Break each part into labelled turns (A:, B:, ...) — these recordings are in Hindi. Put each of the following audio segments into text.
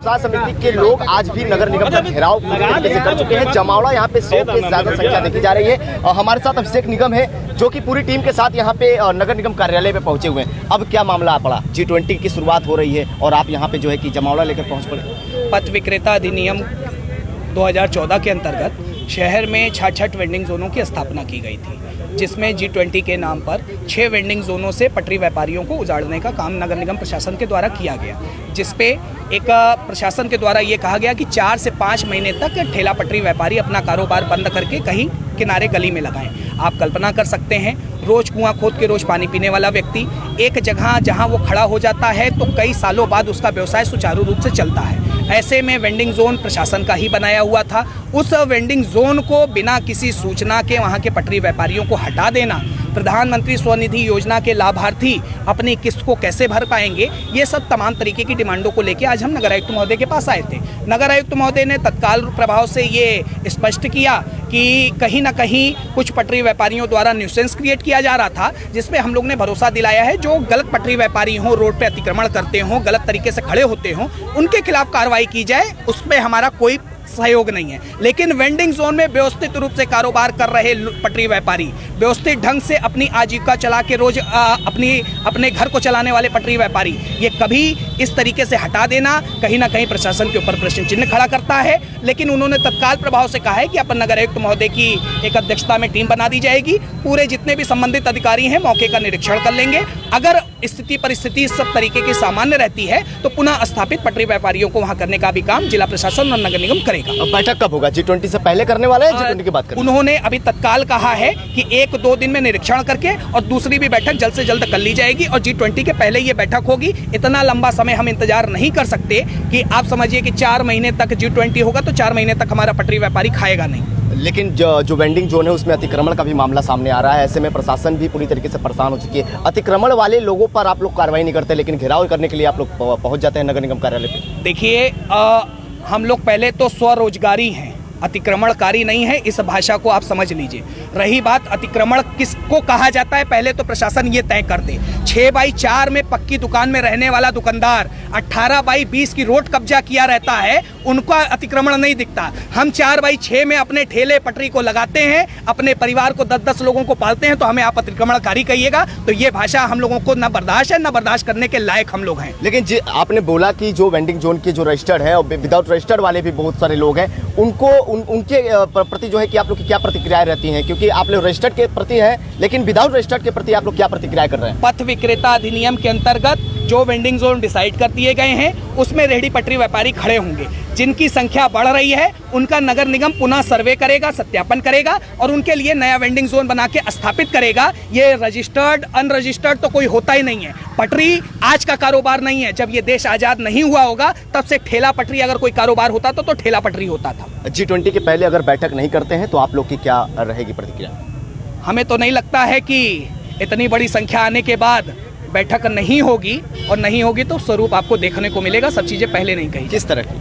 A: व्यवसाय समिति के लोग आज भी नगर निगम का घेराव तरीके से कर चुके हैं। जमावड़ा यहाँ पे 100 के ज्यादा संख्या देखी जा रही है और हमारे साथ अभिषेक निगम है जो कि पूरी टीम के साथ यहाँ पे नगर निगम कार्यालय पे पहुंचे हुए हैं। अब क्या मामला पड़ा? G20 की शुरुआत हो रही है और आप यहाँ पे जो है कि जमावड़ा लेकर पहुंच पड़े।
B: पथ विक्रेता अधिनियम 2014 के अंतर्गत शहर में 66 वेंडिंग जोनों की स्थापना की गई थी, जिसमें G20 के नाम पर 6 वेंडिंग जोनों से पटरी व्यापारियों को उजाड़ने का काम नगर निगम प्रशासन के द्वारा किया गया, जिसपे एक प्रशासन के द्वारा ये कहा गया कि 4 से 5 महीने तक ठेला पटरी व्यापारी अपना कारोबार बंद करके कहीं किनारे गली में लगाएं। आप कल्पना कर सकते हैं, रोज कुआं खोद के रोज पानी पीने वाला व्यक्ति एक जगह जहां वो खड़ा हो जाता है तो कई सालों बाद उसका व्यवसाय सुचारू रूप से चलता है। ऐसे में वेंडिंग जोन प्रशासन का ही बनाया हुआ था। उस वेंडिंग जोन को बिना किसी सूचना के वहां के पटरी व्यापारियों को हटा देना, प्रधानमंत्री स्वनिधि योजना के लाभार्थी अपनी किस्त को कैसे भर पाएंगे, ये सब तमाम तरीके की डिमांडों को लेकर आज हम नगर आयुक्त महोदय के पास आए थे। नगर आयुक्त महोदय ने तत्काल प्रभाव से ये स्पष्ट किया कि कहीं ना कहीं कुछ पटरी व्यापारियों द्वारा न्यूसेंस क्रिएट किया जा रहा था, जिसपे हम लोग ने भरोसा दिलाया है जो गलत पटरी व्यापारी हों, रोड पे अतिक्रमण करते हों, गलत तरीके से खड़े होते हों, उनके खिलाफ कार्रवाई की जाए। उसमें हमारा कोई सहयोग नहीं है। लेकिन वेंडिंग जोन में व्यवस्थित रूप से कारोबार कर रहे पटरी व्यापारी, व्यवस्थित ढंग से अपनी आजीविका चला के रोज अपने घर को चलाने वाले पटरी व्यापारी, ये कभी इस तरीके से हटा देना कहीं ना कहीं प्रशासन के ऊपर प्रश्न चिन्ह खड़ा करता है। लेकिन उन्होंने तत्काल प्रभाव से कहा है कि अपन नगर आयुक्त महोदय की एक अध्यक्षता में टीम बना दी जाएगी, पूरे जितने भी संबंधित अधिकारी हैं मौके का निरीक्षण कर लेंगे। अगर स्थिति परिस्थिति सब तरीके की सामान्य रहती है तो पुनः स्थापित पटरी व्यापारियों को वहां करने का भी काम जिला प्रशासन और नगर निगम करेगा।
A: अब बैठक कब होगा? G20 से पहले करने वाले हैं, G20 की बात करें?
B: उन्होंने अभी तत्काल कहा है कि 1-2 दिन में निरीक्षण करके और दूसरी भी बैठक जल्द से जल्द कर ली जाएगी और G20 के पहले ये बैठक होगी। इतना लंबा समय हम इंतजार नहीं कर सकते कि आप समझिए कि 4 महीने तक G20 होगा तो 4 महीने तक हमारा पटरी व्यापारी खाएगा नहीं।
A: लेकिन जो वेंडिंग जोन है उसमें अतिक्रमण का भी मामला सामने आ रहा है। ऐसे में प्रशासन भी पूरी तरीके से परेशान हो चुकी है। अतिक्रमण वाले लोगों पर आप लोग कार्रवाई नहीं करते, लेकिन घेराव करने के लिए आप लोग पहुंच जाते हैं नगर निगम कार्यालय पे।
B: देखिए, हम लोग पहले तो स्वरोजगारी हैं, अतिक्रमणकारी नहीं है, इस भाषा को आप समझ लीजिए। रही बात अतिक्रमण किसको कहा जाता है, पहले तो प्रशासन ये तय कर दे। 6x4 में पक्की दुकान में रहने वाला दुकानदार 18x20 की रोड कब्जा किया रहता है, उनका अतिक्रमण नहीं दिखता। हम 4x6 में अपने ठेले पटरी को लगाते हैं, अपने परिवार को 10-10 लोगों को पालते हैं, तो हमें आप अतिक्रमणकारी कहिएगा तो ये भाषा हम लोगों को न बर्दाश्त है, न बर्दाश्त करने के लायक हम लोग हैं।
A: लेकिन आपने बोला कि जो वेंडिंग जोन के जो रजिस्टर्ड है और विदाउट रजिस्टर्ड वाले भी बहुत सारे लोग हैं, उनको उनके प्रति जो है कि आप लोग की क्या प्रतिक्रियाएं रहती हैं? क्योंकि आप लोग रजिस्टर्ड के प्रति हैं, लेकिन विदाउट रजिस्टर्ड के प्रति आप लोग क्या प्रतिक्रिया कर रहे हैं?
B: पथ विक्रेता अधिनियम के अंतर्गत जो वेंडिंग जोन डिसाइड कर दिए गए हैं उसमें रेहड़ी पटरी व्यापारी खड़े होंगे। जिनकी संख्या बढ़ रही है उनका नगर निगम पुनः सर्वे करेगा, सत्यापन करेगा और उनके लिए नया वेंडिंग जोन बना के स्थापित करेगा। ये रजिस्टर्ड अनरजिस्टर्ड तो कोई होता ही नहीं है। पटरी आज का कारोबार नहीं है। जब ये देश आजाद नहीं हुआ होगा तब से ठेला पटरी अगर कोई कारोबार होता तो ठेला पटरी होता था।
A: G20 के पहले अगर बैठक नहीं करते हैं तो आप लोग की क्या रहेगी प्रतिक्रिया?
B: हमें तो नहीं लगता है कि इतनी बड़ी संख्या आने के बाद बैठक नहीं होगी, और नहीं होगी तो स्वरूप आपको देखने को मिलेगा। सब चीजें पहले नहीं कही।
A: किस तरह की?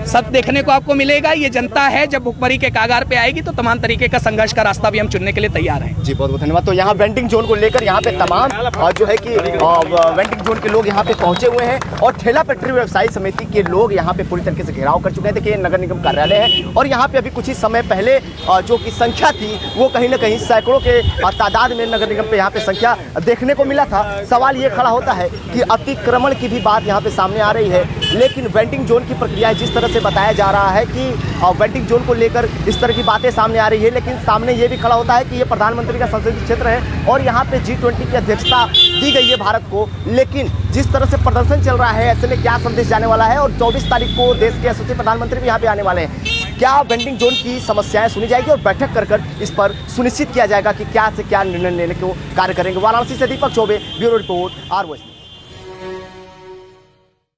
B: सब देखने को आपको मिलेगा। ये जनता है, जब भुखमरी के कागार पे आएगी तो तमाम तरीके का संघर्ष का रास्ता भी हम चुनने के लिए तैयार हैं।
A: जी बहुत बहुत धन्यवाद। तो यहाँ वेंडिंग जोन को लेकर यहाँ पे तमाम जो है कि वेंडिंग जोन के लोग यहाँ पे पहुंचे हुए हैं और ठेला पटरी व्यवसायी समिति के लोग यहाँ पे पूरी तरीके से घेराव कर चुके हैं। देखिए नगर निगम कार्यालय है और यहाँ पे अभी कुछ ही समय पहले जो की संख्या थी वो कहीं ना कहीं सैकड़ों के तादाद में नगर निगम पे यहाँ पे संख्या देखने को मिला था। सवाल ये खड़ा होता है कि अतिक्रमण की भी बात यहाँ पे सामने आ रही है, लेकिन वेंडिंग जोन की प्रक्रिया जिस तरह से बताया जा रहा है कि वेंडिंग जोन को लेकर इस तरह की बातें सामने आ रही है, लेकिन सामने ये भी खड़ा होता है कि ये प्रधानमंत्री का संसदीय क्षेत्र है और यहाँ पे G20 की अध्यक्षता दी गई है भारत को। लेकिन जिस तरह से प्रदर्शन चल रहा है, ऐसे में क्या संदेश जाने वाला है? और 24 तारीख को देश के यशस्वी प्रधानमंत्री भी यहाँ पे आने वाले हैं। क्या वेंडिंग जोन की समस्याएं सुनी जाएगी और बैठक कर इस पर सुनिश्चित किया जाएगा कि क्या से क्या निर्णय लेने को कार्य करेंगे? वाराणसी से Deepak Chaube, bureau report, R Voice।